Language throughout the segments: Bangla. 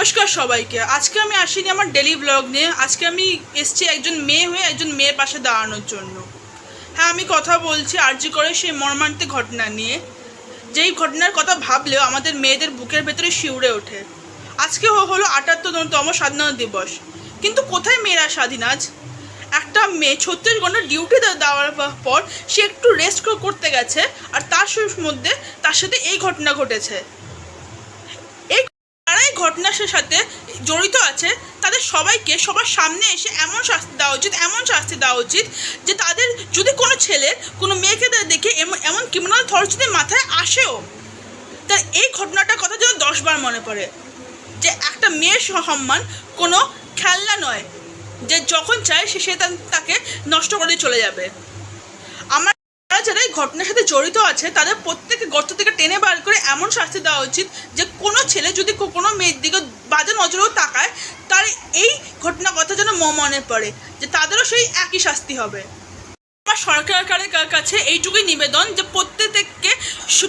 নমস্কার সবাইকে। আজকে আমি আসিনি আমার ডেলি ব্লগ নিয়ে। আজকে আমি এসেছি একজন মেয়ে হয়ে একজন মেয়ের পাশে দাঁড়ানোর জন্য। হ্যাঁ, আমি কথা বলছি আরজি করে সেই মর্মান্তিক ঘটনা নিয়ে, যেই ঘটনার কথা ভাবলেও আমাদের মেয়েদের বুকের ভেতরে শিউরে ওঠে। আজকে হলো ৭৮তম স্বাধীনতা দিবস, কিন্তু কোথায় মেয়েরা স্বাধীন আজ? একটা মেয়ে ৩৬ ঘন্টা ডিউটি দেওয়ার পর সে একটু রেস্ট করতে গেছে, আর তার মধ্যে তার সাথে এই ঘটনা ঘটেছে। যারা এই ঘটনার সাথে জড়িত আছে তাদের সবাইকে সবার সামনে এসে এমন শাস্তি দেওয়া উচিত যে তাদের যদি কোনো ছেলে কোনো মেয়েকে দেখে এমন ক্রিমিনাল থট যদি মাথায় আসেও, তার এই ঘটনাটার কথা যেন ১০ বার মনে পড়ে যে একটা মেয়ের সম্মান কোনো খেলনা নয়, যে যখন চায় সে তাকে নষ্ট করে চলে যাবে। আমার যারা এই ঘটনার সাথে জড়িত আছে তাদের প্রত্যেকে গর্ত থেকে টেনে বার করে এমন শাস্তি দেওয়া উচিত যে কোনো ছেলে যদি কোনো মেয়ের দিকে বাজে নজরেও তাকায়, তার এই ঘটনার কথা যেন মনে পড়ে যে তাদেরও সেই একই শাস্তি হবে। আমার সরকারের কাছে এইটুকুই নিবেদন যে প্রত্যেককে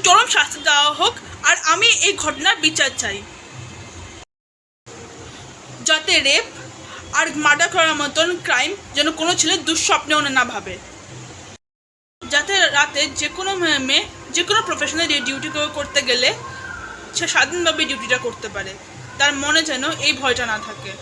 চরম শাস্তি দেওয়া হোক, আর আমি এই ঘটনার বিচার চাই, যাতে রেপ আর মার্ডার করার মতন ক্রাইম যেন কোনো ছেলে দুঃস্বপ্নেও না ভাবে, যাতে রাতে যে কোনো মেয়ে যে কোনো প্রফেশনাল ডিউটি করতে গেলে সে স্বাধীনভাবে ডিউটিটা করতে পারে, তার মনে যেন এই ভয়টা না থাকে।